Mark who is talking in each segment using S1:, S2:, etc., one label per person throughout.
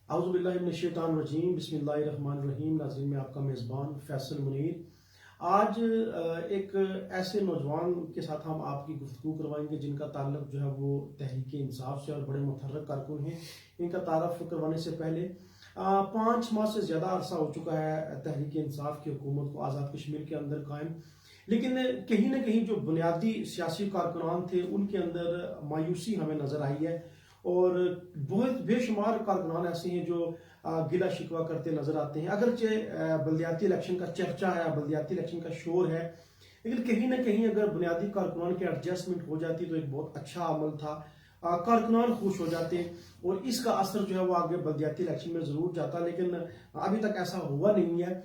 S1: औज़ुबिल्लाहिमिनश्शैतानिर्रजीम बिस्मिल्लाहिर्रहमानिर्रहीम। नाज़रीन, मैं आपका मेज़बान फैसल मुनीर। आज एक ऐसे नौजवान के साथ हम आपकी गुफ्तगू करवाएंगे जिनका ताल्लुक जो है वो तहरीक इंसाफ से और बड़े मुतहर्रिक कारकुन हैं। इनका तारफ़ करवाने से पहले 5 माह से ज़्यादा अरसा हो चुका है तहरीक इंसाफ की हुकूमत को आज़ाद कश्मीर के अंदर कायम, लेकिन कहीं ना कहीं जो बुनियादी सियासी कारकुनान थे उनके अंदर मायूसी हमें नज़र आई है और बहुत बेशुमार कारकुनान ऐसे हैं जो गिला शिकवा करते नजर आते हैं। अगरचे बल्दियाती इलेक्शन का चर्चा है, बल्दियाती इलेक्शन का शोर है, लेकिन कहीं ना कहीं अगर बुनियादी कारकुनान की एडजस्टमेंट हो जाती तो एक बहुत अच्छा अमल था। कारकुनान खुश हो जाते और इसका असर जो है वो आगे बल्दियाती इलेक्शन में ज़रूर जाता, लेकिन अभी तक ऐसा हुआ नहीं है।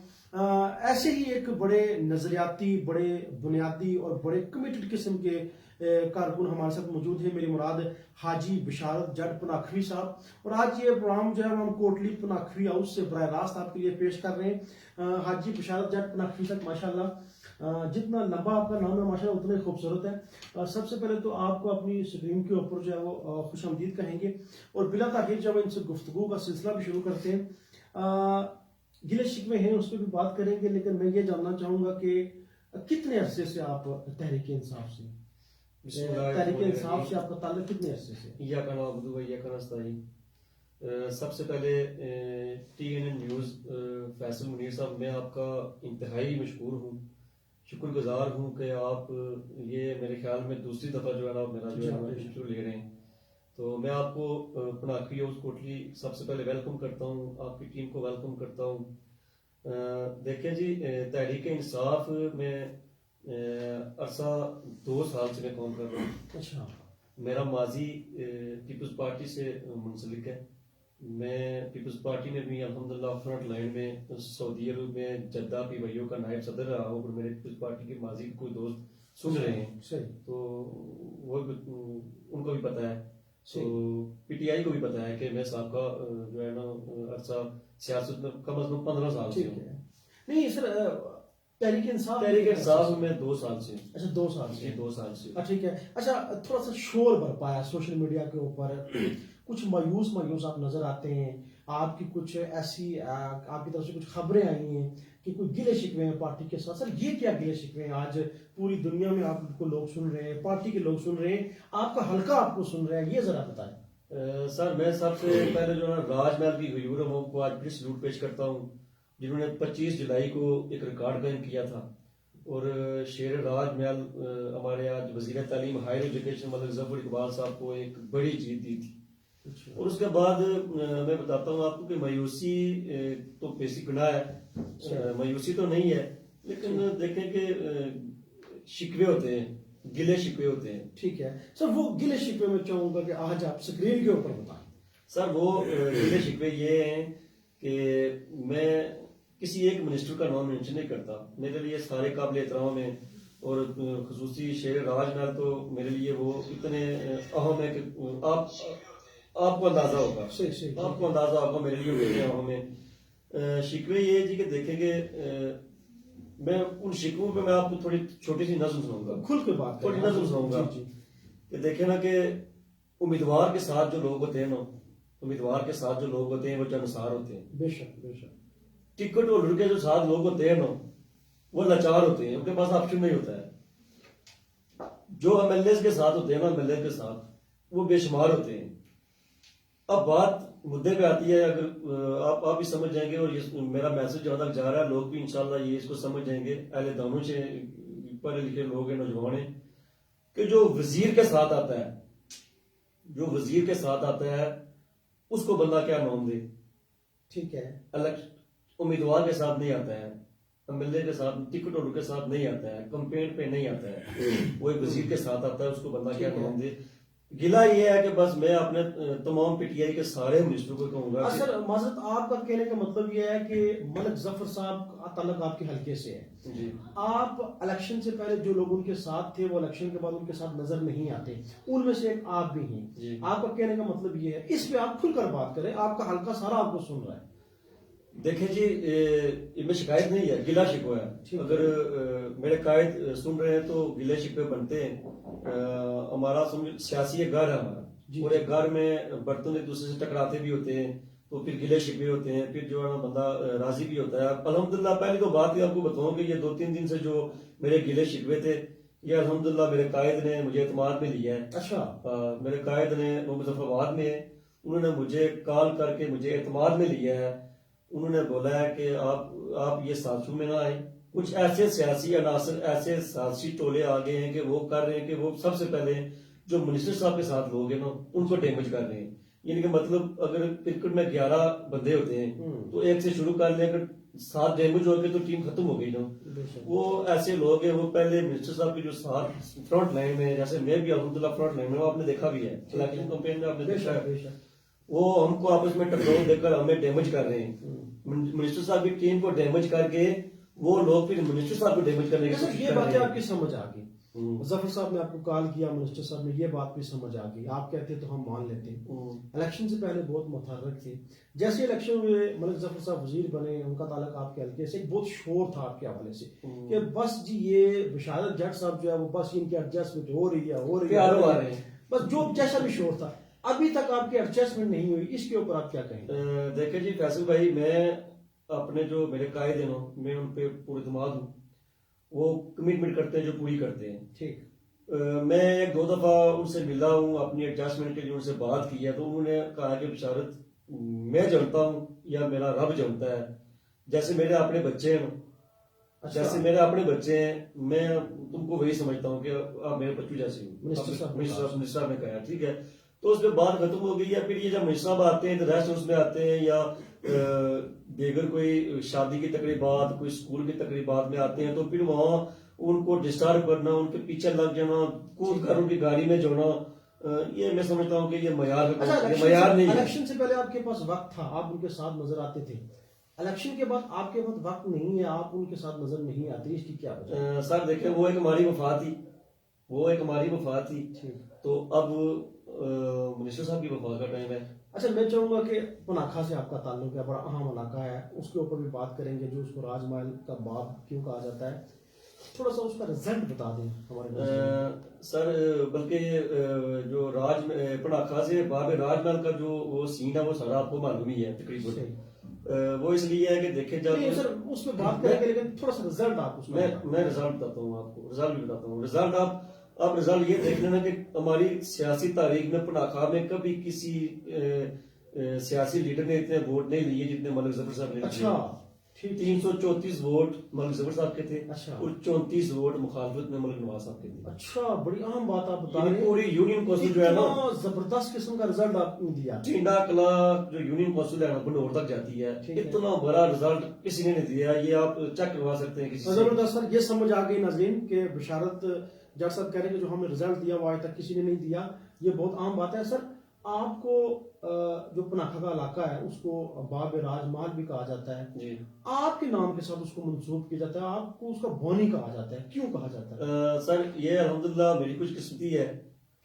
S1: ऐसे ही एक बड़े नजरियाती, बड़े बुनियादी और बड़े कमिटेड किस्म के कारकुन हमारे साथ मौजूद है। मेरी मुराद हाजी बिशारत जट पनाखवी साहब, और आज ये प्रोग्राम जो है हम कोटली पनाखवी हाउस से बराह रास्त आपके लिए पेश कर रहे हैं। हाजी बिशारत जट पनाखवी साहब, माशाल्लाह जितना लंबा आपका नाम है माशाल्लाह उतना ही खूबसूरत है। सबसे पहले तो आपको अपनी स्क्रीन के ऊपर जो है वो खुशामदीद कहेंगे और बिला ताखीर जब इनसे गुफ्तगू का सिलसिला भी शुरू करते हैं, गिले शिकवे हैं उस पर भी बात करेंगे, लेकिन मैं ये जानना चाहूंगा कि कितने अरसे से आप तहरीक इंसाफ से तहरीक इंसाफ से आपका ताल्लुक कितने अरसे से?
S2: सबसे पहले TNN न्यूज़ फैसल मुनीर साहब, मैं आपका इंतहाई मशहूर हूँ, शुक्रगुजार हूँ कि आप ये मेरे ख्याल में दूसरी दफ़ा जो है ना मेरा जो है इंटरव्यू ले रहे हैं। तो मैं आपको पनाखवी हाउस कोटली सबसे पहले वेलकम करता हूँ, आपकी टीम को वेलकम करता हूँ। देखें जी, तहरीक इंसाफ में अरसा 2 साल से मैं काम कर रहा हूँ।
S1: अच्छा।
S2: मेरा माजी पीपल्स पार्टी से मुंसलिक है। मैं पीपल्स पार्टी में भी अल्हम्दुलिल्लाह फ्रंट लाइन में सऊदी अरब में जद्दा पीवाईओ का नायब सदर रहा हूँ, और मेरे पीपल्स पार्टी के माजी कोई दोस्त सुन रहे हैं तो वो उनको भी पता है, तो PTI को भी पता है कि मैं साहब का जो है ना अरसा सियासत में कम अज कम 15 साल से हूँ।
S1: नहीं सर, तहरीक
S2: इंसाफ में 2 साल से।
S1: अच्छा, 2 साल से।
S2: 2 साल से।
S1: ठीक है। अच्छा, थोड़ा सा शोर बरपाया सोशल मीडिया के ऊपर, कुछ मायूस आप नजर आते हैं। आपकी कुछ ऐसी आपकी तरफ से कुछ खबरें आई हैं कि कोई गिले शिकवे हैं पार्टी के साथ। सर ये क्या गिले शिकवे हैं? आज पूरी दुनिया में आपको लोग सुन रहे हैं, पार्टी के लोग सुन रहे हैं, आपका हल्का आपको सुन रहे हैं, ये जरा बताएं।
S2: सर, मैं सबसे पहले जो है राजमहल की हुजूरों को आज फिर सलूट पेश करता हूँ, जिन्होंने 25 जुलाई को एक रिकॉर्ड कायम किया था, और शेर राजमहल हमारे आज वजीर तालीम हायर एजुकेशन मलिक जफर इकबाल साहब को एक बड़ी जीत दी थी। और उसके बाद मैं बताता हूँ आपको कि मायूसी तो बेसिक गुनाह है, मायूसी तो नहीं है, लेकिन देखें कि शिकवे होते हैं, गिले शिकवे होते हैं।
S1: ठीक है सर, वो गिले शिकवे में चाहूंगा कि आज आप स्क्रीन के ऊपर बताएं।
S2: सर, वो गिले शिकवे ये हैं कि मैं किसी एक मिनिस्टर का नाम मेंशन नहीं करता, मेरे लिए सारे काबिल एहतराम है, और खुसूसी शेर राजमहल तो मेरे लिए वो इतने अहम है कि आपको अंदाजा होगा, आपको अंदाजा होगा मेरे लिए कितने अहम है। शिकवे ये जी कि देखेंगे, मैं उन शिकवों पे मैं आपको थोड़ी छोटी सी नज़म सुनाऊंगा,
S1: खुल के बात
S2: थोड़ी नज़म सुनाऊंगा कि देखे ना कि उम्मीदवार के साथ जो लोग होते हैं ना, उम्मीदवार के साथ जो लोग होते हैं वो जन्मसार होते हैं।
S1: बेशक बेशक।
S2: टिकट होल्डर के जो साथ लोग होते हैं ना वो लाचार होते हैं, उनके पास ऑप्शन नहीं होता है। जो MLA के साथ होते हैं ना, MLA के साथ वो बेशुमार होते हैं। अब बात मुद्दे पे आती है, अगर आप भी समझ जाएंगे, और ये मेरा मैसेज जहां तक जा रहा है लोग भी इंशाल्लाह ये इसको समझ जाएंगे, अहले दानों से पढ़े लिखे लोग हैं, नौजवान हैं, कि जो वजीर के साथ आता है, जो वजीर के साथ आता है उसको बंदा क्या नाम दे।
S1: ठीक है।
S2: उम्मीदवार के साथ नहीं आता है, MLA के साथ, टिकट होल्डर के साथ नहीं आता है, कंपेन पे नहीं आता है, वो एक वजीर के साथ आता है, उसको बंदा क्या नाम दे। गिला ये है कि बस मैं अपने तमाम PTI के सारे मिनिस्टरों को कहूंगा।
S1: सर माजरत, आपका कहने का मतलब ये है कि मलिक जफर साहब का ताल्लुक आपके हल्के से है जी। आप इलेक्शन से पहले जो लोग उनके साथ थे वो इलेक्शन के बाद उनके साथ नजर नहीं आते, उनमें से एक आप भी हैं। आपका कहने का मतलब ये है, इस पे आप खुलकर बात करें, आपका हल्का सारा आपको सुन रहा है।
S2: देखें जी, इनमें शिकायत नहीं है, गिला शिकवा है। अगर मेरे कायद सुन रहे हैं तो गिले शिकवे बनते हैं। हमारा सियासी एक घर है हमारा, और एक घर में बर्तन एक दूसरे से टकराते भी होते हैं, तो फिर गिले शिकवे होते हैं, फिर जो है ना बंदा राजी भी होता है। अल्हम्दुलिल्लाह पहली तो बात ही आपको बताऊं कि ये 2-3 दिन से जो मेरे गिले शिकवे थे, ये अल्हम्दुलिल्लाह मेरे कायद ने मुझे एतमाद में लिया है।
S1: अच्छा।
S2: मेरे कायद ने, वो मुजफ्फराबाद में है, उन्होंने मुझे कॉल करके मुझे एतमाद में लिया है। उन्होंने बोला है कि आप ये साजिशों में ना आए। कुछ ऐसे सियासी अनासर, ऐसे सियासी टोले आ गए हैं कि वो कर रहे हैं कि वो सबसे पहले जो मिनिस्टर साहब के साथ लोग हैं ना, उनको डैमेज कर रहे हैं। यानी कि मतलब अगर क्रिकेट में 11 बंदे होते हैं तो एक से शुरू कर ले, अगर 7 डैमेज हो गए तो टीम खत्म हो गई ना। वो ऐसे लोग हैं, वो पहले मिनिस्टर साहब की जो साथ फ्रंट लाइन में, जैसे मैं भी अल्हम्दुलिल्लाह फ्रंट लाइन में, वो आपने देखा भी है इलेक्शन कैंपेन में, आपने देखा है, वो हमको आपस में टकराव देकर हमें डैमेज कर रहे हैं। मिनिस्टर साहब की टीम को डैमेज करके वो लोग फिर मिनिस्टर साहब को डैमेज करने की कोशिश
S1: ये
S2: कर रहे
S1: बातें
S2: हैं।
S1: आपकी समझ आ गई, जफर साहब ने आपको कॉल किया, मिनिस्टर साहब ने, ये बात भी समझ आ गई, आप कहते तो हम मान लेते। इलेक्शन से पहले बहुत मुतहर्रिक थे, जैसे इलेक्शन हुए मलिक जफर साहब वजीर बने, उनका ताल्लुक आपके हल्के से, एक बहुत शोर था आपके हवाले से कि बस जी ये बिशारत जट साहब जो है वो बस इनकी एडजस्टमेंट हो रही है, बस जो जैसा भी शोर था। अभी तक आपकी एडजस्टमेंट नहीं हुई, इसके ऊपर आप क्या कहेंगे?
S2: देखिए जी फैसल भाई, मैं अपने जो मेरे कायदे हैं मैं उन पे पूरे दिमाग हूँ, वो कमिटमेंट करते हैं जो पूरी करते हैं।
S1: ठीक।
S2: मैं 1-2 दफा उनसे मिला हूँ, अपनी एडजस्टमेंट के लिए उनसे बात की है, तो उन्होंने कहा कि बिशारत मैं जानता हूँ या मेरा रब जानता है, जैसे मेरे अपने बच्चे हैं, जैसे मेरे अपने बच्चे हैं, मैं तुमको वही समझता हूँ कि आप मेरे बच्चों जैसे हो। मिनिस्टर साहब ने कहा, ठीक है, तो उसमें बात खत्म हो गई है। फिर ये जब मिनिस्टर साहब आते हैं तो रेस्ट उसमें आते हैं, या दीगर कोई शादी की तकरीबात, कोई स्कूल की तकरीबात में आते हैं, तो फिर वहाँ उनको डिस्टर्ब करना, उनके पीछे लग जाना, कूद कर उनकी गाड़ी में जोड़ना, ये मैं समझता हूँ कि ये मयार नहीं है।
S1: इलेक्शन से पहले आपके पास वक्त था, आप उनके साथ नजर आते थे, इलेक्शन के बाद आपके पास वक्त नहीं है, आप उनके साथ नजर नहीं आते, इसकी क्या वजह?
S2: सर देखिए, वो एक हमारी वफा थी, तो अब मिनिस्टर साहब की वफा का टाइम है।
S1: अच्छा, मैं चाहूंगा कि पनाखा से आपका ताल्लुक है, बड़ा अहम इलाका है, उसके ऊपर भी बात करेंगे, जो उसको राजमहल का बाब क्यों कहा जाता है, थोड़ा सा उसका रिजल्ट बता दें हमारे
S2: सर। बल्कि जो पनाखा से बाब राजमहल का जो वो सीन है, वो सारा आपको मालूम ही है तकरीबन। वो इसलिए है कि देखे जब
S1: सर उसमें बात करेंगे, लेकिन थोड़ा सा रिजल्ट आप उसमें
S2: मैं रिजल्ट बताता हूँ आपको, रिजल्ट भी बताता हूँ। रिजल्ट आप रिजल्ट ये देख लेना कि हमारी सियासी तारीख में पनाखा में कभी किसी सियासी लीडर ने इतने वोट नहीं लिए जितने मलिक जफर साहब ने।
S1: अच्छा,
S2: 334 वोट मलिक जफर साहब के थे।
S1: अच्छा।
S2: और 34 वोट मुखालफत में मलिक नवाज साहब के थे।
S1: अच्छा, बड़ी अहम बात आप बता रहे हैं।
S2: पूरी यूनियन कौंसिल जो है ना,
S1: जबरदस्त किस्म का रिजल्ट आपने दिया।
S2: टिंडा कला जो यूनियन कौंसिल है बनौर तक जाती है, इतना बड़ा रिजल्ट किसी ने नहीं दिया, ये आप चेक करवा सकते हैं किसी से।
S1: जबरदस्त सर, ये समझ आ गई नाज़रीन कि बिशारत जट साहब कह रहे हैं कि जो हमने रिजल्ट दिया वो आज तक किसी ने नहीं दिया, ये बहुत आम बात है। सर आपको जो पनाखा का इलाका है उसको बाब राजमहल भी कहा जाता है
S2: जी,
S1: आपके नाम के साथ उसको मंसूब किया जाता है, आपको उसका बोनी कहा जाता है, क्यों कहा जाता है?
S2: सर ये अल्हम्दुलिल्लाह मेरी खुशकिस्मती है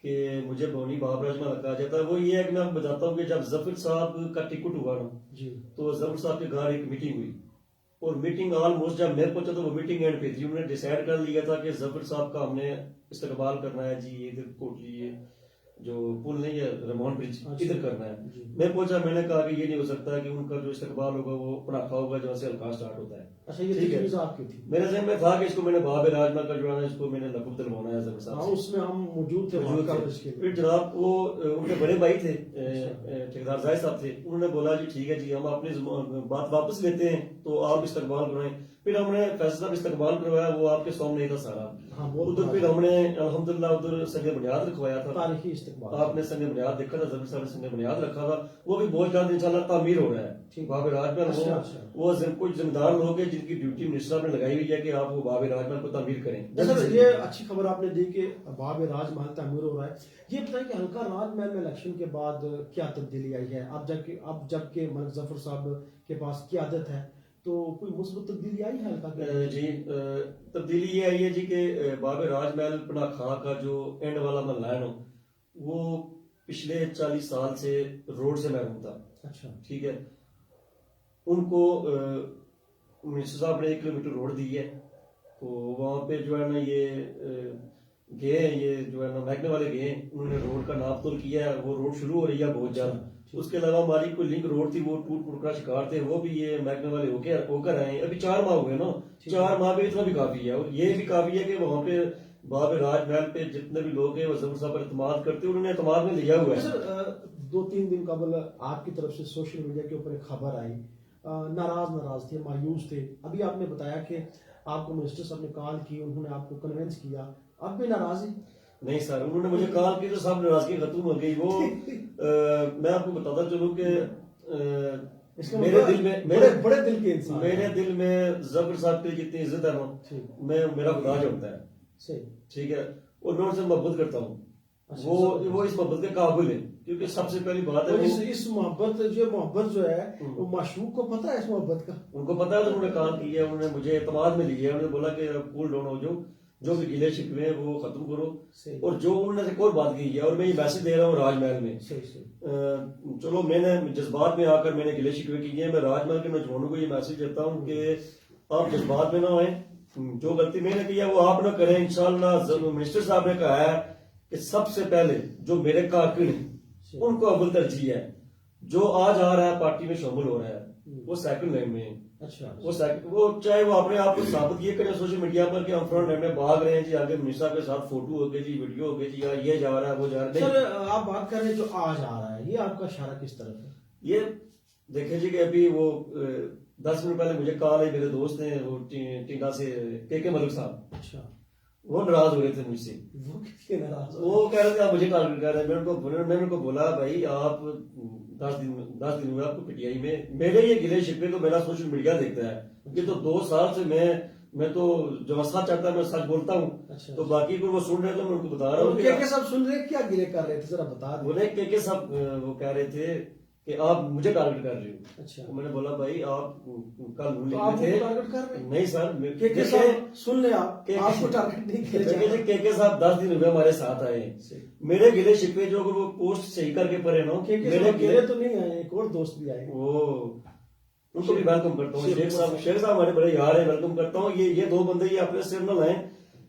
S2: कि मुझे बोनी बाब राजमहल कहा जाता है। वो ये है कि मैं आपको बताता हूँ कि जब जफर साहब का टिकट हुआ ना
S1: जी,
S2: तो जफर साहब के घर एक मीटिंग हुई, और मीटिंग ऑलमोस्ट जब मैं पहुंचा तो वो मीटिंग एंड पे थी। उन्होंने डिसाइड कर लिया था कि जफर साहब का हमने इस्तकबाल करना है जी, ये इधर कोटली ये जो पुल नहीं है रेमोन ब्रिज, इधर करना है। मैं पहुंचा, मैंने कहा कि ये नहीं हो सकता कि उनका जो इस्तकबाल होगा वो पनाखा होगा जहाँ से हल्का स्टार्ट होता है।
S1: अच्छा, ये ठीक है, आपकी थी।
S2: मेरे जहन में था कि इसको मैंने बाब राजमहल का जो है इसको मैंने लकब दिलवाना है जफर साहब से।
S1: उसमें हम मौजूद थे।
S2: फिर जनाब वो उनके बड़े भाई थे ठेकेदार जाहिद साहब थे, उन्होंने बोला जी ठीक है जी, हम अपनी बात वापस लेते हैं तो आप इस्तकबाल करवाएं। फिर हमने फैसला इस्तकबाल करवाया, वो आपके सामने ही था सारा। उधर फिर हमने अल्हम्दुलिल्लाह उधर संग बुनियाद रखवाया था, तारीखी इस्तकबाल। आपने संग बुनियाद देखा था, जफर साहब ने संग बुनियाद रखा था, वो भी बहुत जल्द इंशाल्लाह तामीर हो रहा है बाब राजमहल। वो कुछ जिम्मेदार लोग हैं जिनकी ड्यूटी मिनिस्टर ने लगाई हुई है कि आप वो बाब राजमहल को तामीर करें।
S1: ये अच्छी खबर आपने दी कि बाब राजमहल तामीर हो रहा है। ये बताइए कि हल्का राजमहल में इलेक्शन के बाद क्या तब्दीली आई है? अब जबकि मलिक जफर साहब के पास क़यादत है तो कोई मुस्बत तब्दीली आई है हल्का के?
S2: जी, तब्दीली ये आई है जी कि बाब राजमहल पनाखा का जो एंड वाला महल्ला है ना, वो पिछले 40 साल से रोड से महरूम था।
S1: अच्छा,
S2: ठीक है, उनको मिनिस्टर साहब ने 1 किलोमीटर रोड दी है, तो वहाँ पे जो है ना ये गए, ये जो है ना महकमे वाले गए, उन्होंने रोड का नाप तोल किया है, वो रोड शुरू हो रही है बहुत जल्द। उसके अलावा हमारी कोई लिंक रोड थी वो टूट फूट का शिकार थे, वो भी ये महकमे वाले होकर आए। अभी 4 माह हुए ना, 4 माह में इतना भी काफी है। और ये भी काफी है कि वहाँ पे राजमहल पे जितने भी लोग हैं वो जबर साहब पर एतमाद करते हैं, उन्होंने एतमाद में लिया हुआ है।
S1: सर 2-3 दिन कबल आपकी तरफ से सोशल मीडिया के ऊपर एक खबर आई, नाराज थे, मायूस थे। अभी आपने बताया कि आपको मिनिस्टर साहब ने कॉल की, उन्होंने आपको कन्विंस किया, अब भी नाराज है?
S2: नहीं सर, उन्होंने मुझे कॉल की तो सब नाराजगी खत्म हो गई। वो मैं आपको बताता चलूं कि मेरे दिल में
S1: बड़े दिल के इंसान,
S2: मेरे दिल में जफर साहब की जितनी इज्जत है ना, मैं मेरा खुदा जोड़ता है।
S1: सही, ठीक
S2: है, और मैं उनसे मोहब्बत करता हूँ।
S1: अच्छा,
S2: वो इस मोहब्बत के काबिल है, क्योंकि सबसे पहली बात है
S1: इस मोहब्बत जो है वो माशूक को पता है इस मोहब्बत का,
S2: उनको पता है। तो उन्होंने कॉल किया, उन्होंने मुझे एतमाद में लिया, उन्होंने बोला कि कूल डाउन हो जाओ, जो भी गिले शिकवे हैं वो खत्म करो। और जो उन्होंने एक और बात की है, और मैं ये मैसेज दे रहा हूँ राजमहल में, चलो मैंने जज्बात में आकर मैंने गिले शिकवे किए हैं, मैं राजमहल के नौजवानों को ये मैसेज देता हूँ कि आप जज्बात में ना आए, जो गलती मैंने की है वो आप ना करें। इंशाल्लाह मिनिस्टर साहब ने कहा है कि सबसे पहले जो मेरे कारकुन हैं उनको अव्वल तरजीह है। जो आज आ रहा है पार्टी में शामिल हो रहा है वो सेकंड लाइन में है।
S1: अच्छा,
S2: वो चाहे वो अपने आप को साबित ये करें सोशल मीडिया पर कि हम फ्रंट लाइन में भाग रहे हैं जी, आगे मिनिस्टर साहब के साथ फोटो हो गए जी, वीडियो हो गए जी, ये जा रहा है वो जा रहा है।
S1: सर आप बात कर रहे हैं जो आज आ रहा है, ये आपका इशारा किस तरफ है?
S2: ये देखे जी कि अभी वो 10 मिनट पहले मुझे कॉल आई, मेरे दोस्त हैं वो टीना से, के मलिक साहब।
S1: अच्छा,
S2: वो नाराज हो रहे थे मुझसे।
S1: वो किसके नाराज?
S2: वो कह रहे थे आप मुझे टारगेट कर रहे हैं। मैंने उनको बोला भाई आप 10 दिन हुए आपको पीटीआई में, मेरे ये गिले शिकवे तो मेरा सोशल मीडिया देखता है। ये तो 2 साल से मैं तो जो सच चाहता है मैं सच बोलता हूँ। अच्छा, तो बाकी को वो सुन रहे थे, मैं उनको बता रहा हूँ।
S1: के सब सुन रहे, क्या गिले कर रहे थे जरा बता दो।
S2: बोले के सब वो कह रहे थे कि आप मुझे टारगेट कर रहे हो। अच्छा, तो मैंने बोला भाई आप कल
S1: तो आप टारगेट कर रहे?
S2: नहीं सर,
S1: के साहब सुन ले, आपको टारगेट नहीं किया।
S2: के साहब 10 दिन हुए हमारे साथ आए, मेरे गिले शिकवे जो वो पोस्ट सही करके पड़े ना,
S1: मेरे गिले तो नहीं आए, एक और दोस्त भी आए,
S2: वो उनको भी वेलकम करता हूँ। शेख साहब हमारे बड़े यार है, वेलकम करता हूँ। ये 2 बंदे ये अपने सिर न लाएं।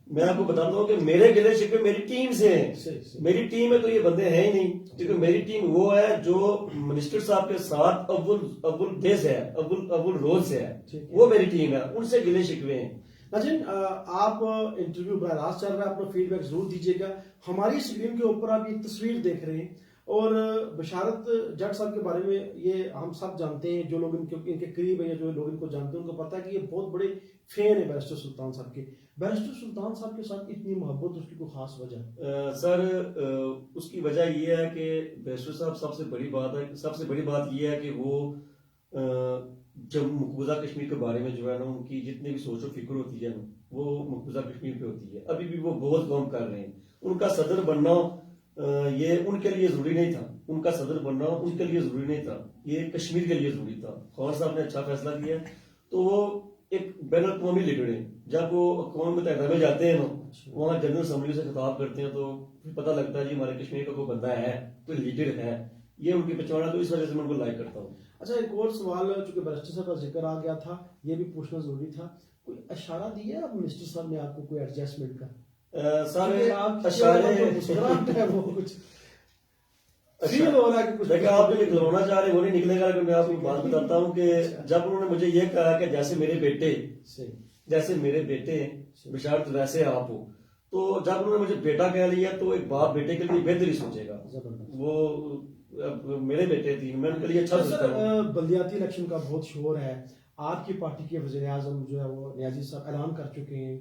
S2: मैं आपको बताता हूँ कि मेरे गिले शिकवे मेरी टीम से हैं। मेरी टीम में तो ये बंदे हैं ही नहीं, क्योंकि मेरी टीम वो है जो मिनिस्टर साहब के साथ अव्वल डे से है, अव्वल रोज से है, वो मेरी टीम है, उनसे गिले शिकवे हैं।
S1: नाज़रीन, आप इंटरव्यू बहरास चल रहा है, अपना फीडबैक जरूर दीजिएगा। हमारी स्क्रीन के ऊपर आप ये तस्वीर देख रहे हैं, और बशारत जट साहब के बारे में ये हम सब जानते हैं, जो लोग इनके करीब हैं, जो लोग इनको जानते हैं, उनको पता है कि ये बहुत बड़े फैन है बैरिस्टर सुल्तान साहब के। बैरिस्टर सुल्तान साहब के साथ इतनी मोहब्बत, उसकी कोई खास वजह?
S2: सर उसकी वजह ये है कि बैरिस्टर साहब सबसे बड़ी बात ये है कि वो जब मकबूजा कश्मीर के बारे में जो है ना, उनकी जितनी भी सोच और फिक्र होती है ना, वो मकबूजा कश्मीर पे होती है। अभी भी वो बहुत काम कर रहे हैं। उनका सदर बनना ये उनके लिए जरूरी नहीं था, उनका सदर बनना उनके लिए जरूरी नहीं था, ये कश्मीर के लिए जरूरी था। खान साहब ने अच्छा फैसला किया। तो वो एक बैन अवी लीडर है। जब वो अक़वाम मुत्तहिदा में जाते हैं ना, वहाँ जनरल असम्बली से खिताब करते हैं, तो पता लगता है जी हमारे कश्मीर का कोई बंदा है, कोई लीडर है, ये उनकी पहचान। तो इस वजह से मैं उनको लाइक करता हूँ।
S1: अच्छा, एक और सवाल, चूंकि बैरिस्टर साहब का जिक्र आ गया था, ये भी पूछना जरूरी था, कोई इशारा दिया अब मिनिस्टर साहब ने आपको कोई एडजस्टमेंट का?
S2: सारे
S1: है वो कुछ फील हो रहा है कि कुछ
S2: आप जो निकलवाना चाह रहे वो नहीं निकलेगा। लेकिन मैं आपको बात बताता हूँ कि जब उन्होंने मुझे ये कहा कि जैसे मेरे बेटे बिशारत वैसे आप हो, तो जब उन्होंने मुझे बेटा कह लिया, तो एक बाप बेटे के लिए बेहतर ही सोचेगा। वो मेरे बेटे थी, मैं उनके लिए अच्छा सोचता हूँ।
S1: बल्दियाती इलेक्शन का बहुत शोर है, आपकी पार्टी के वज़ीर आज़म जो है वो नियाज़ी साहब ऐलान कर चुके हैं,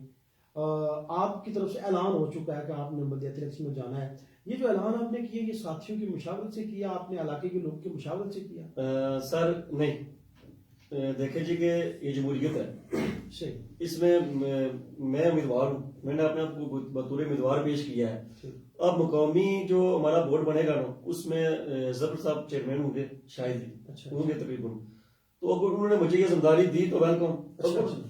S1: आपकी तरफ से ऐलान हो चुका है कि आपने बल्दियाती इलेक्शन में जाना है। ये जो ऐलान आपने किया, ये साथियों की मुशावरत से किया, आपने इलाके के लोगों की मुशावरत से किया?
S2: सर नहीं, देखे जी कि ये जमहूरियत है, इसमें मैं उम्मीदवार हूँ, मैंने अपने आप को बतौर उम्मीदवार पेश किया है। अब मुकामी जो हमारा बोर्ड बनेगा ना, उसमें जफर साहब चेयरमैन होंगे, शायद ही होंगे तकरीबन। तो अगर उन्होंने मुझे ये जिम्मेदारी दी तो वेलकम।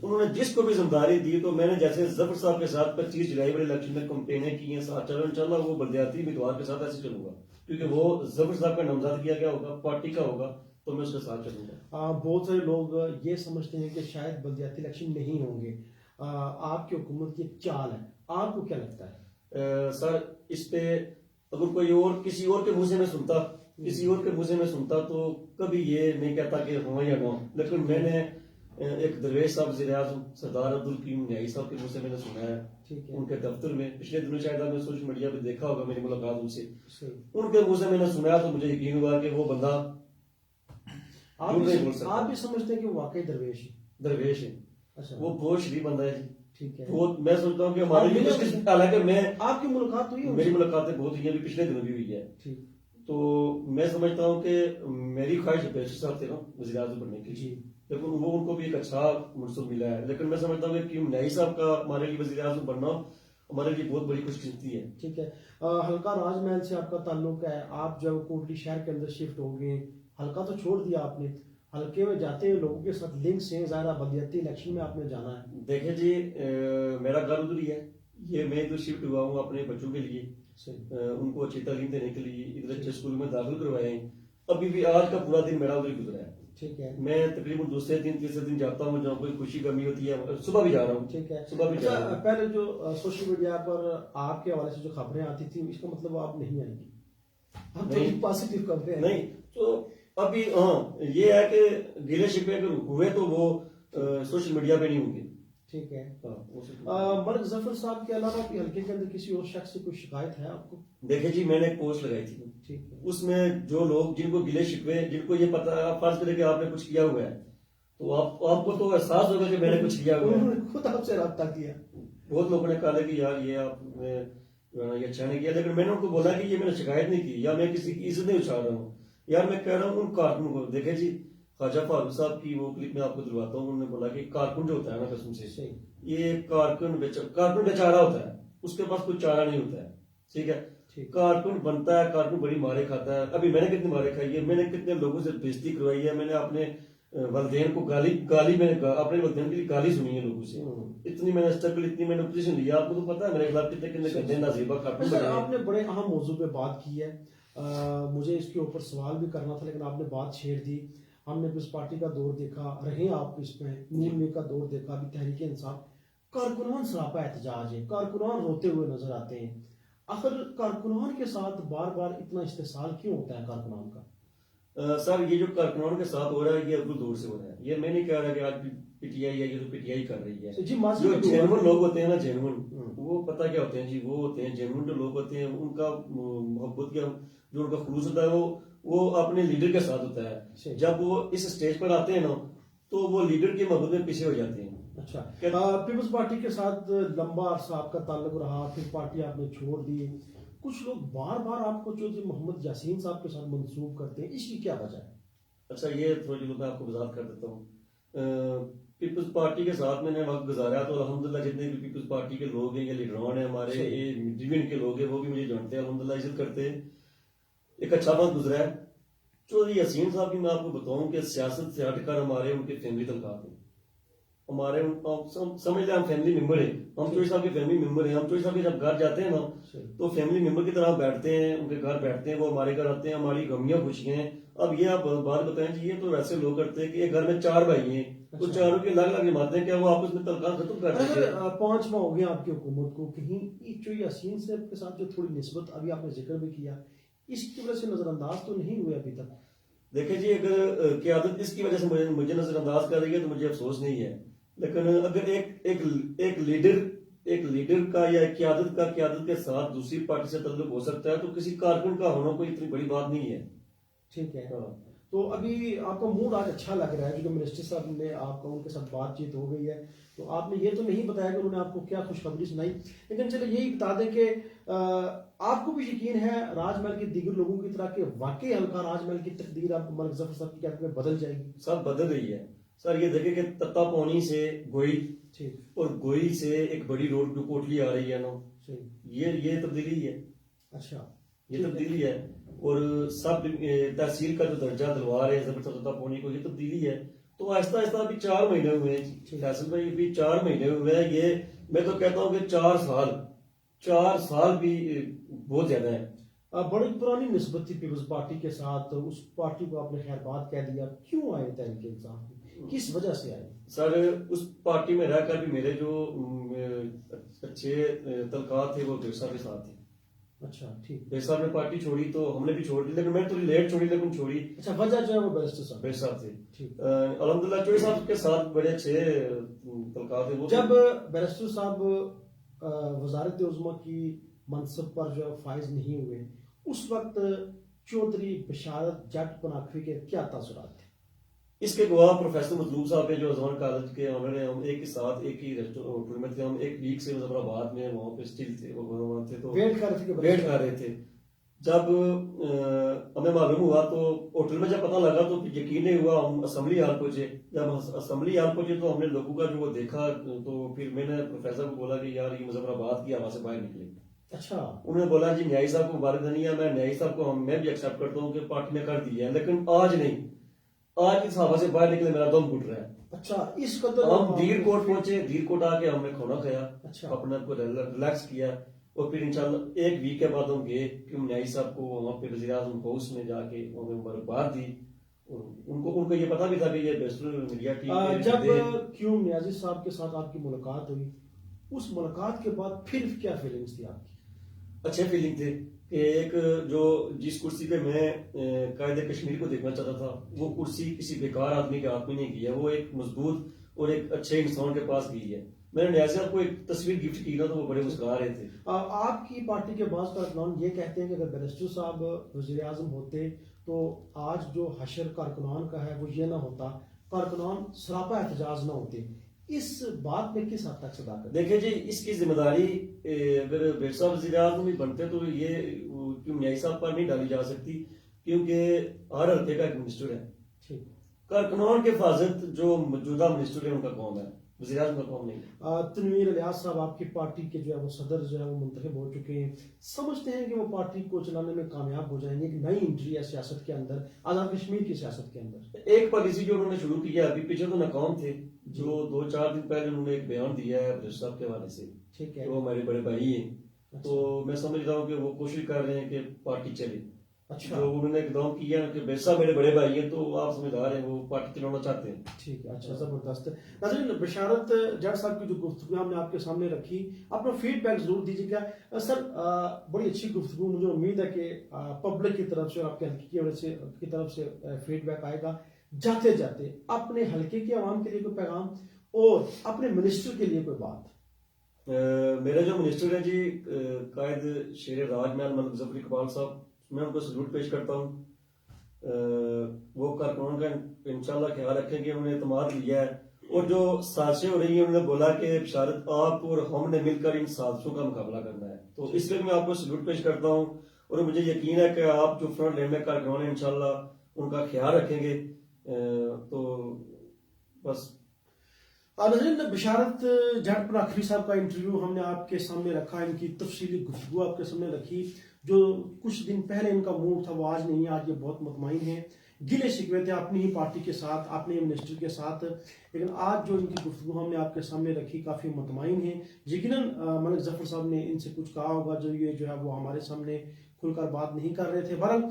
S2: उन्होंने जिसको भी जिम्मेदारी दी, तो मैंने जैसे जफर साहब के साथ 25 जुलाई वाले इलेक्शन में कंपेनें की हैं, साथ चलो इंशाल्लाह वो बल्दियाती उम्मीदवार के साथ ऐसे चलूंगा, क्योंकि वो जफर साहब का नामजद किया गया होगा, पार्टी का होगा, तो मैं उसके साथ चलूंगा।
S1: बहुत सारे लोग ये समझते हैं कि शायद बल्दियाती इलेक्शन नहीं होंगे, आपकी हुकूमत की चाल है, आपको क्या लगता है?
S2: सर इस पे अगर कोई और किसी और के मुंह से मैं सुनता किसी और के मुंह से मैं सुनता तो कभी ये नहीं कहता कि हाँ या ना, लेकिन मैंने एक दरवेश साहब वज़ीर आज़म सरदार अब्दुल करीम न्याई साहब के मुंह से मैंने सुना है,
S1: ठीक है।
S2: उनके दफ्तर में पिछले दिनों शायद आपने सोशल मीडिया पे देखा होगा मेरी मुलाकात उनसे,
S1: सही।
S2: उनके मुंह से मैंने सुना तो मुझे यकीन हुआ कि वो बंदा
S1: आप
S2: झूठ नहीं बोल
S1: भी
S2: सकता।
S1: आप भी समझते हैं कि वो वाकई दरवेश है?
S2: दरवेश है,
S1: अच्छा,
S2: वो बहुत शरीफ बंदा है जी।
S1: ठीक है।
S2: बहुत, मैं सोचता हूँ कि हमारे
S1: आप
S2: लिए
S1: मिले
S2: मुश्किल,
S1: उनसे?
S2: हालांकि मैं
S1: आपकी मुलाकात हुई है
S2: मेरी
S1: उनसे?
S2: मुलाकातें बहुत हुई है, अभी पिछले दिनों भी हुई है।
S1: ठीक,
S2: तो मैं समझता हूँ कि मेरी ख्वाहिश बैरिस्टर साहब थे ना वज़ीर आज़म बनने की,
S1: जी,
S2: लेकिन वो उनको भी एक अच्छा मनसब मिला है, लेकिन मैं समझता हूँ कि न्याई साहब का हमारे लिए वज़ीर आज़म बनना हमारे लिए बहुत बड़ी खुशकिस्मती है।
S1: ठीक है। हल्का राजमहल से आपका ताल्लुक है, आप जब कोटली शहर के अंदर शिफ्ट हो गए, हल्का तो छोड़ दिया आपने, हल्के में जाते हुए लोगों के साथ लिंक्स हैं, ज़ाहिर बलदियाती इलेक्शन में आपने जाना है।
S2: देखे जी, मेरा घर उधर ही है, ये मैं इधर शिफ्ट हुआ हूँ अपने बच्चों के लिए,
S1: सही,
S2: उनको अच्छी तालीम देने के लिए इधर अच्छे स्कूल में दाखिल करवाए हैं। अभी भी आज का पूरा दिन मेरा उधर ही गुजरा है।
S1: ठीक है,
S2: मैं तकरीबन दूसरे दिन तीसरे दिन जाता हूँ जहाँ कोई खुशी गमी होती है, सुबह भी जा रहा हूँ।
S1: ठीक है।
S2: सुबह भी जा
S1: अच्छा,
S2: रहा हूँ।
S1: पहले जो सोशल मीडिया पर आपके हवाले से जो खबरें आती थी, इसका मतलब आप नहीं आएंगी, हम तो
S2: नहीं।
S1: पॉजिटिव खबरें हैं।
S2: नहीं तो अभी हाँ ये है कि गिले शिकवे अगर हुए तो वो सोशल मीडिया पे नहीं होंगे।
S1: ठीक है।
S2: हाँ, वो social-
S1: मर्ग जफर साहब के अलावा भी हल्के के अंदर किसी और शख्स से कोई शिकायत है आपको?
S2: देखे जी, मैंने एक पोस्ट लगाई थी,
S1: ठीक है,
S2: उसमें जो लोग जिनको गिले शिकवे, जिनको ये पता, आप फर्ज करें कि आपने कुछ किया हुआ है तो आपको तो एहसास होगा कि मैंने कुछ किया हुआ है।
S1: उन्होंने खुद आपसे रब्ता किया?
S2: बहुत लोगों ने कहा कि यार ये आपने ये अच्छा नहीं किया, लेकिन मैंने उनको बोला कि ये मैंने शिकायत नहीं की या मैं किसी की इज्जत नहीं उछाल रहा हूँ, यार मैं कह रहा हूँ उन कारकुन को। देखे जी, ख्वाजा फारूक साहब की वो क्लिप में आपको दिलवाता हूँ, उन्होंने बोला कि कारकुन जो होता है ना, कसम से
S1: सही,
S2: ये कारकुन बेचारा होता है, उसके पास कोई चारा नहीं होता है, ठीक है।
S1: ठीक,
S2: कारकुन बनता है, कारकुन बड़ी मारे खाता है। अभी मैंने कितनी मारे खाई है, मैंने कितने लोगों से बेइज्जती करवाई है, मैंने अपने वलदेन को गाली मैंने अपने वलदेन के लिए गाली सुनी है लोगों से। इतनी मैंने स्ट्रगल, इतनी मैंने पोजीशन लिया, आपको तो पता है मेरे खिलाफ कितने कितने गंदे नाजीबा खातून
S1: सर
S2: बने हैं।
S1: आपने बड़े अहम मौजू पे बात की है। मुझे इसके ऊपर सवाल भी करना था लेकिन आपने बात छेड़ दी। हमने पीपल्स पार्टी का दौर देखा, रहे आप इसमें नून लीग का दौर देखा, अभी तहरीक इंसाफ, कारकुनान सरापा एहतजाज है, कारकुनान रोते हुए नजर आते हैं। आखिर कारकुनान के साथ बार बार इतना इस्तेसाल क्यों होता है कारकुनान का?
S2: सर ये जो कारकुनान के साथ हो रहा है ये अब्दुल दूर से हो रहा है, ये मैं नहीं कह रहा कि आज पीटीआई है, ये तो पीटीआई कर रही है।
S1: जी, माजी
S2: जो
S1: में भी हुआ।
S2: जेनुइन लोग होते हैं ना, जेनुइन, वो पता क्या होते हैं जी, वो होते हैं जेनुइन जो लोग होते हैं, उनका मोहब्बत का जो उनका खुलूस होता है वो अपने लीडर के साथ होता
S1: सही।
S2: है। जब वो इस स्टेज पर आते हैं ना तो वो लीडर की मोहब्बत में पीछे हो जाते हैं।
S1: अच्छा,
S2: क्या-
S1: पीपल्स पार्टी के साथ लंबा अरसा आपका ताल्लुक रहा, फिर पार्टी आपने छोड़ दी। कुछ लोग बार बार आपको चौधरी मोहम्मद यासीन साहब के साथ मंसूब करते हैं, इसकी क्या वजह है?
S2: अच्छा, ये थोड़ी मैं आपको वजाहत कर देता हूँ। पीपल्स पार्टी के साथ मैंने वक्त गुजारा तो अल्हम्दुलिल्लाह जितने भी पीपल्स पार्टी के लोग हैं या लीडरान हैं हमारे,
S1: सही।
S2: ये डिवीजन के लोग हैं, वो भी मुझे जानते हैं, अल्हम्दुलिल्लाह इज्जत करते हैं। एक अच्छा वक्त गुजरा है। चौधरी यासीन साहब की मैं आपको बताऊं कि सियासत से हटकर हमारे उनके फैमिली तलकात हैं, हमारे समझ लें हम फैमिली मेंबर हैं, हम चौधरी साहब के फैमिली मेंबर हैं। हम चौधरी साहब के जब घर जाते हैं ना
S1: सही।
S2: तो फैमिली मेंबर की तरह बैठते हैं, उनके घर बैठते हैं, वो हमारे घर आते हैं, हमारी गमियां खुशियां हैं। अब ये आप बात बताएं जी, ये तो वैसे लोग करते हैं कि एक घर में 4 भाई हैं तो
S1: अच्छा।
S2: चारों की अलग अलग जमातें, क्या वो आपस में तलकात खत्म कर देते हैं?
S1: 5 माह हो गया आपकी हुकूमत को, कहीं चौधरी यासीन साहब के साथ जो थोड़ी निस्बत अभी आपने जिक्र भी किया, इसकी वजह से नजरअंदाज तो नहीं हुए अभी तक?
S2: देखिए जी, अगर क्यादत इसकी वजह से मुझे नजरअंदाज कर रही है तो मुझे अफसोस नहीं है, लेकिन अगर एक लीडर का या एक क्यादत के साथ दूसरी पार्टी से ताल्लुक हो सकता है तो किसी कारकुन का होना कोई इतनी बड़ी बात नहीं है।
S1: ठीक है।
S2: हाँ।
S1: तो अभी आपका मूड आज अच्छा लग रहा है क्योंकि मिनिस्टर साहब ने आपका उनके साथ बातचीत हो गई है, तो आपने ये तो नहीं बताया कि उन्होंने आपको क्या खुशखबरी सुनाई, लेकिन चलो यही बता दें कि आपको भी यकीन है राजमहल के दीगर लोगों की तरह कि वाकई हल्का राजमहल की तकदीर अब मलिक जफर साहब की कैबिनेट में बदल जाएगी?
S2: सब बदल रही है सर। ये देखिए कि तत्तापानी से गोई
S1: ठीक,
S2: और गोई से एक बड़ी रोड जो कोटली आ रही है ना,
S1: सही।
S2: ये तब्दीली है,
S1: अच्छा,
S2: ये तब्दीली है। और सब तहसील का जो दर्जा दिलवा रहे हैं तत्तापानी को, ये तब्दीली है। तो आहिस्ता आहिस्ता अभी 4 महीने हुए हैं फैसल भाई, अभी 4 महीने हुए हैं। ये मैं तो कहता हूँ कि 4 साल भी बहुत ज्यादा है।
S1: बड़ी पुरानी निस्बत थी पीपल्स पार्टी के साथ, उस पार्टी को आपने खैरबाद कह दिया, क्यों आए तहरीक इंसाफ में, किस वजह से आए?
S2: सर उस पार्टी में रहकर भी मेरे जो अच्छे तलकात थे वो बिरसा के साथ थे।
S1: अच्छा, ठीक।
S2: भाई साहब ने पार्टी छोड़ी तो हमने भी छोड़ दी, लेकिन मैंने थोड़ी लेट छोड़ी, लेकिन छोड़ी।
S1: अच्छा, वजह जो है वो बैरिस्टर साहब।
S2: भाई साहब थे।
S1: ठीक।
S2: अल्हम्दुलिल्लाह चौधरी साहब के साथ बड़े अच्छे तलकात थे वो।
S1: जब बैरिस्टर साहब वजारत उज़्मा की मनसब पर जो है फाइज नहीं हुए, उस वक्त चौधरी बशारत जट पनाखवी के क्या तासुरात थे?
S2: इसके गवाह प्रोफेसर मतलूब साहब है जो अजमान कॉलेज के उन्होंने, हम एक ही साथ एक ही होटल में थे, हम एक वीक से मुजफ्फराबाद में वहाँ पे स्टिल थे, वो वहाँ थे तो
S1: वेट कर रहे थे कि
S2: वेट कर रहे थे। जब हमें मालूम हुआ तो होटल में जब पता लगा तो यकीन नहीं हुआ, हम असेंबली हाल पहुंचे। जब असेंबली हाल पहुंचे तो हमने लोगों का जो वो देखा, तो फिर मैंने प्रोफेसर को बोला कि यार ये मुजफ्फराबाद की हवा से बाहर निकले।
S1: अच्छा।
S2: उन्होंने बोला जी न्यायी साहब को मुबारक धनिया, मैं न्यायी साहब को मैं भी एक्सेप्ट करता हूँ कि पार्टी ने कर दिया है, लेकिन आज नहीं, आज इस हवा से बाहर निकले मेरा दम घुट रहा है।
S1: अच्छा, इस कदर
S2: हम धीर कोट पहुंचे, धीर कोट आके हमने खाना खाया,
S1: अच्छा।
S2: अपने आप को रिलैक्स किया, और फिर इंशाल्लाह एक वीक के बाद हम गए कि न्यायी साहब को वहाँ पे वज़ीर आज़म हाउस में जाके उन्हें मुबारकबाद दी। और उनको ये पता भी था कि ये बेस्टर मीडिया टीम
S1: जब क्यों न्याजी साहब के साथ आपकी मुलाकात हुई, उस मुलाकात के बाद फिर क्या फीलिंग्स थी आपकी?
S2: अच्छे फीलिंग थे कि एक जो जिस कुर्सी पे मैं कायदे कश्मीर को देखना चाहता था, वो कुर्सी किसी बेकार आदमी के हाथ में नहीं गई है, वो एक मजबूत और एक अच्छे इंसान के पास गई है। मैंने न्याज़ साहब को एक तस्वीर गिफ्ट की ना तो वो बड़े मुस्कुरा रहे थे।
S1: आपकी पार्टी के बाज़ कारकुनान ये कहते हैं कि अगर बैरिस्टर साहब वज़ीर आज़म होते तो आज जो हशर कारकुनान का है वो ये ना होता, कारकुनान सरापा एहतजाज ना होते। इस बात में किस हद तक सदाकत?
S2: देखिए जी, इसकी जिम्मेदारी अगर बेर साहब वज़ीर आज़म भी बनते तो ये क्यों न्यायी साहब पर नहीं डाली जा सकती, क्योंकि हर हल्के का एक मिनिस्टर है।
S1: ठीक।
S2: कारकुनान के हिफाजत जो मौजूदा मिनिस्टर है उनका काम है, वज़ीर आज़म का काम नहीं।
S1: तनवीर इलियास साहब आपकी पार्टी के जो है वो सदर जो है वो मुंतखब हो चुके हैं, समझते हैं कि वो पार्टी को चलाने में कामयाब हो जाएंगे? एक नई एंट्री है सियासत के अंदर, आज़ाद कश्मीर की सियासत के अंदर।
S2: एक पॉलिसी जो उन्होंने शुरू की है, अभी पीछे तो नाकाम थे, जो 2-4 दिन पहले उन्होंने एक बयान दिया है बैरिस्टर साहब के हवाले से,
S1: ठीक है,
S2: वो हमारे बड़े भाई हैं।
S1: अच्छा।
S2: तो मैं समझ रहा हूँ कि वो कोशिश कर रहे हैं कि पार्टी चले।
S1: अच्छा,
S2: जो उन्होंने एकदम किया कि बैरिस्टर साहब मेरे बड़े भाई हैं, तो आप समझदार हैं, वो पार्टी चलाना चाहते हैं।
S1: ठीक है, अच्छा, जबरदस्त। नाज़रीन, बशारत जट साहब की जो गुफ्तगू हमने आपके सामने रखी, अपना फीडबैक जरूर दीजिएगा। सर, बड़ी अच्छी गुफ्तगू, मुझे उम्मीद है कि पब्लिक की तरफ से और आपके हल्के की तरफ से फीडबैक आएगा। जाते जाते अपने हल्के की आवाम के लिए कोई पैगाम और अपने मिनिस्टर के लिए कोई बात?
S2: मेरे जो मिनिस्टर है जी, कायद शेर राज महल मलिक जफर इकबाल साहब, मैं उनको सल्यूट पेश करता हूँ। वो कारकुनान का इंशाल्लाह ख्याल रखेंगे, उन्होंने एतमाद लिया है, और जो साजिशें हो रही हैं उन्होंने बोला कि बशारत आप और हमने मिलकर इन साजिशों का मुकाबला करना है, तो इसलिए मैं आपको सल्यूट पेश करता हूँ। और मुझे यकीन है कि आप जो फ्रंट लाइन में कारकुनान हैं इंशाल्लाह उनका ख्याल रखेंगे। तो बस।
S1: नाज़रीन, बशारत जट पनाखवी साहब का इंटरव्यू हमने आपके सामने रखा, इनकी तफसीली गुफ्तगू आपके सामने रखी। जो कुछ दिन पहले इनका मूड था वो आज नहीं है, आज ये बहुत मुतमईन है, गिले शिकवे थे अपनी ही पार्टी के साथ, अपने मिनिस्टर के साथ, लेकिन आज जो इनकी गुफ्तगू हमने आपके सामने रखी काफ़ी मुतमईन है। यकीनन मलिक जफर साहब ने इनसे कुछ कहा होगा जो ये जो है वो हमारे सामने खुलकर बात नहीं कर रहे थे। बहरहाल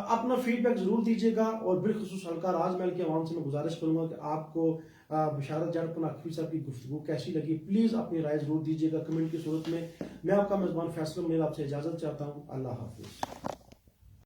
S1: अपना फीडबैक जरूर दीजिएगा, और बिलखुसूस हल्का राजमहल के अवाम से मैं गुजारिश करूंगा कि आपको बशारत जट पनाखवी साहब की गुफ्तगू कैसी लगी, प्लीज़ अपनी राय जरूर दीजिएगा कमेंट की सूरत में। मैं आपका मेज़बान फैसल मुनीर आपसे इजाज़त चाहता हूँ। अल्लाह हाफिज़।